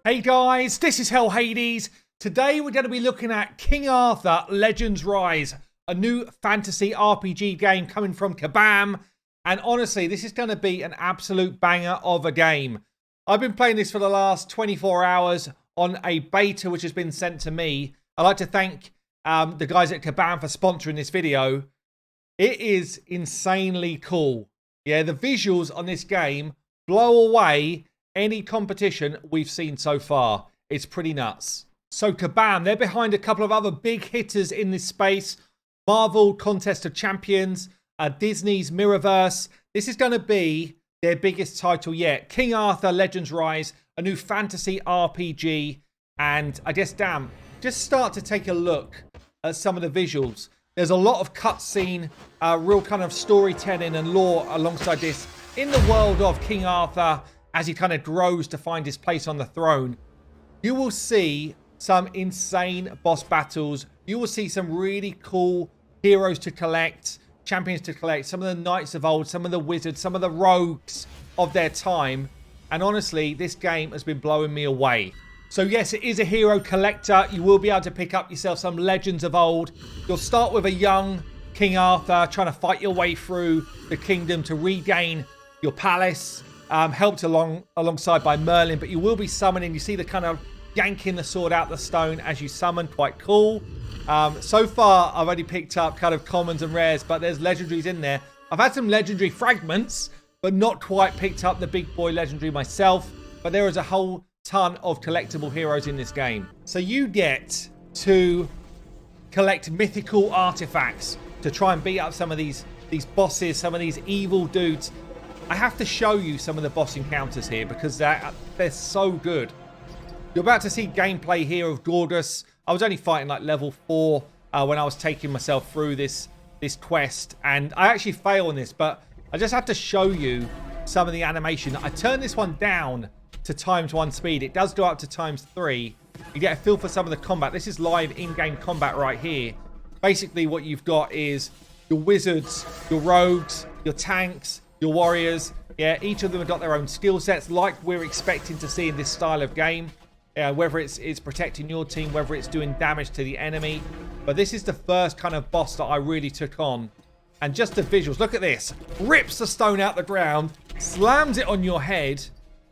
Hey guys, this is Hell Hades. Today we're going to be looking at King Arthur Legends Rise, a new fantasy RPG game coming from Kabam. And honestly, this is going to be an absolute banger of a game. I've been playing this for the last 24 hours on a beta which has been sent to me. I'd like to thank the guys at Kabam for sponsoring this video. It is insanely cool. Yeah, the visuals on this game blow away any competition we've seen so far. It's pretty nuts. So Kabam, they're behind a couple of other big hitters in this space. Marvel Contest of Champions, Disney's Mirrorverse. This is going to be their biggest title yet. King Arthur Legends Rise, a new fantasy RPG. And I guess, damn, just start to take a look at some of the visuals. There's a lot of cutscene, real kind of storytelling and lore alongside this in the world of King Arthur as he kind of grows to find his place on the throne. You will see some insane boss battles. You will see some really cool heroes to collect, champions to collect, some of the knights of old, some of the wizards, some of the rogues of their time. And honestly, this game has been blowing me away. So yes, it is a hero collector. You will be able to pick up yourself some legends of old. You'll start with a young King Arthur trying to fight your way through the kingdom to regain your palace. Helped alongside by Merlin, but you will be summoning. You see the kind of yanking the sword out the stone as you summon. Quite cool. So far, I've already picked up kind of commons and rares, but there's legendaries in there. I've had some legendary fragments, but not quite picked up the big boy legendary myself. But there is a whole ton of collectible heroes in this game. So you get to collect mythical artifacts to try and beat up some of these bosses, some of these evil dudes. I have to show you some of the boss encounters here because they're so good. You're about to see gameplay here of Gorgas. I was only fighting like level 4 when I was taking myself through this quest. And I actually fail on this, but I just have to show you some of the animation. I turn this one down to ×1 speed. It does go up to ×3. You get a feel for some of the combat. This is live in-game combat right here. Basically what you've got is your wizards, your rogues, your tanks, your warriors. Yeah, each of them have got their own skill sets like we're expecting to see in this style of game. Whether it's protecting your team, whether it's doing damage to the enemy. But this is the first kind of boss that I really took on. And just the visuals. Look at this. Rips the stone out the ground. Slams it on your head.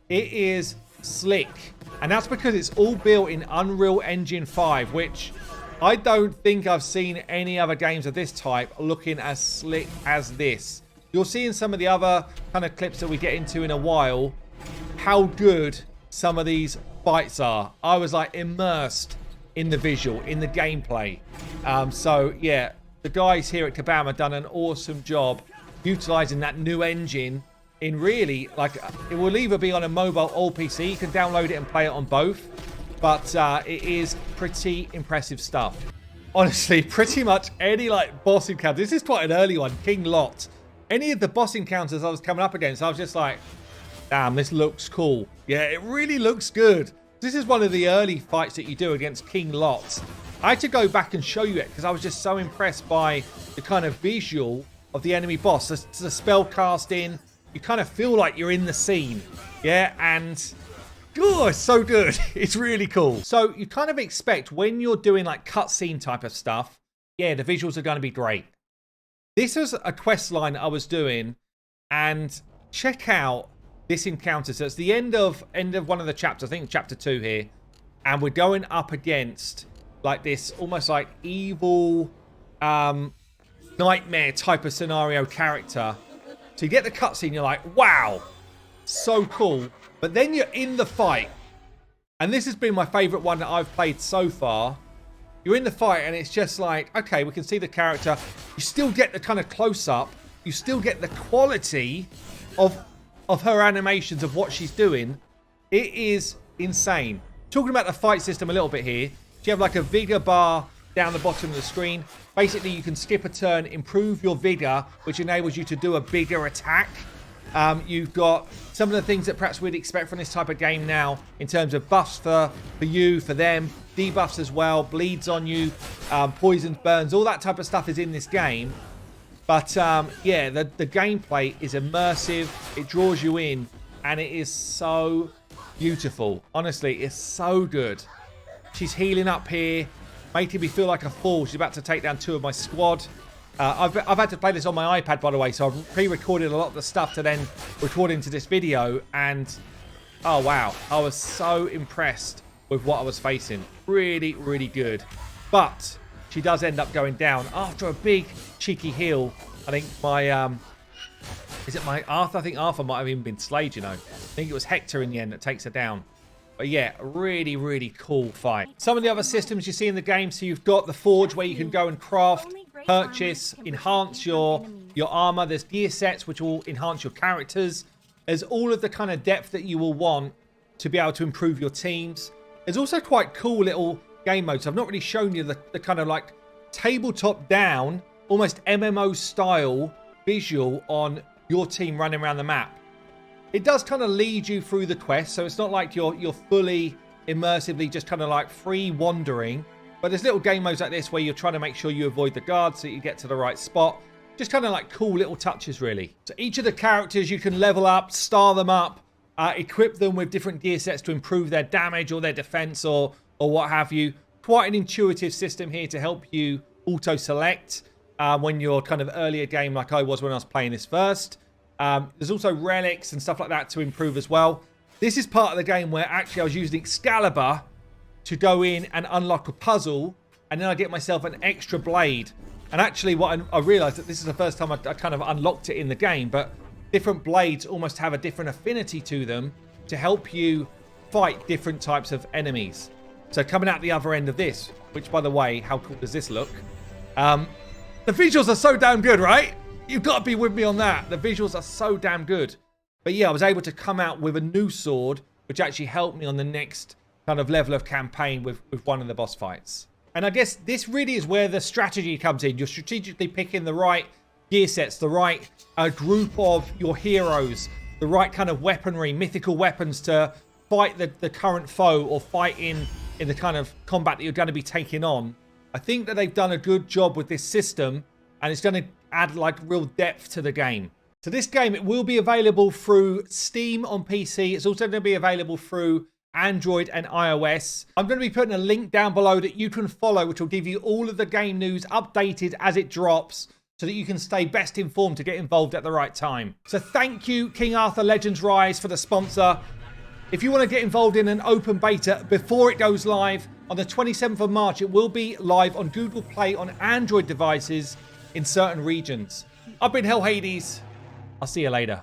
It is slick. And that's because it's all built in Unreal Engine 5. Which I don't think I've seen any other games of this type looking as slick as this. You'll see in some of the other kind of clips that we get into in a while how good some of these fights are. I was like immersed in the visual, in the gameplay. So yeah, the guys here at Kabam have done an awesome job utilizing that new engine in really, like, it will either be on a mobile or PC. You can download it and play it on both. But it is pretty impressive stuff. Honestly, pretty much any like boss encounter. This is quite an early one, King Lot. Any of the boss encounters I was coming up against, I was just like, damn, this looks cool. Yeah, it really looks good. This is one of the early fights that you do against King Lot. I had to go back and show you it because I was just so impressed by the kind of visual of the enemy boss. The spell casting, you kind of feel like you're in the scene. Yeah, and oh, it's so good. It's really cool. So you kind of expect when you're doing like cutscene type of stuff, yeah, the visuals are going to be great. This was a quest line I was doing, and check out this encounter. So it's the end of one of the chapters, I think chapter 2 here, and we're going up against like this almost like evil nightmare type of scenario character. So you get the cutscene, you're like, wow, so cool. But then you're in the fight, and this has been my favorite one that I've played so far. You're in the fight and it's just like, okay, we can see the character. You still get the kind of close-up. You still get the quality of her animations of what she's doing. It is insane. Talking about the fight system a little bit here. You have like a vigor bar down the bottom of the screen. Basically, you can skip a turn, improve your vigor, which enables you to do a bigger attack. You've got some of the things that perhaps we'd expect from this type of game now in terms of buffs for you, for them, debuffs as well, bleeds on you, poisons, burns, all that type of stuff is in this game. But yeah, the gameplay is immersive, it draws you in, and it is so beautiful. Honestly, it's so good. She's healing up here, making me feel like a fool. She's about to take down 2 of my squad. I've had to play this on my iPad, by the way, so I've pre-recorded a lot of the stuff to then record into this video. And, oh, wow. I was so impressed with what I was facing. Really, really good. But she does end up going down after a big, cheeky heal. I think my... is it my Arthur? I think Arthur might have even been slayed, you know. I think it was Hector in the end that takes her down. But yeah, really, really cool fight. Some of the other systems you see in the game, so you've got the forge where you can go and craft, purchase, enhance your armor. There's gear sets which will enhance your characters. There's all of the kind of depth that you will want to be able to improve your teams. There's also quite cool little game modes. I've not really shown you the kind of like tabletop down, almost MMO style visual on your team running around the map. It does kind of lead you through the quest, so it's not like you're fully immersively just kind of like free wandering. But there's little game modes like this where you're trying to make sure you avoid the guards so you get to the right spot. Just kind of like cool little touches, really. So each of the characters you can level up, star them up, equip them with different gear sets to improve their damage or their defense or what have you. Quite an intuitive system here to help you auto-select when you're kind of earlier game like I was when I was playing this first. There's also relics and stuff like that to improve as well. This is part of the game where actually I was using Excalibur to go in and unlock a puzzle, and then I get myself an extra blade. And actually what I realized that this is the first time I kind of unlocked it in the game, but different blades almost have a different affinity to them to help you fight different types of enemies. So coming out the other end of this, which by the way, how cool does this look? The visuals are so damn good, right? You've got to be with me on that. The visuals are so damn good. But yeah, I was able to come out with a new sword, which actually helped me on the next kind of level of campaign with one of the boss fights. And I guess this really is where the strategy comes in. You're strategically picking the right gear sets, the right group of your heroes, the right kind of weaponry, mythical weapons to fight the current foe or fight in the kind of combat that you're going to be taking on. I think that they've done a good job with this system, and it's going to add like real depth to the game. So this game, it will be available through Steam on PC. It's also going to be available through Android and iOS. I'm going to be putting a link down below that you can follow, which will give you all of the game news updated as it drops so that you can stay best informed to get involved at the right time. So thank you, King Arthur Legends Rise, for the sponsor. If you want to get involved in an open beta before it goes live on the 27th of March, it will be live on Google Play on Android devices in certain regions. I've been Hell Hades. I'll see you later.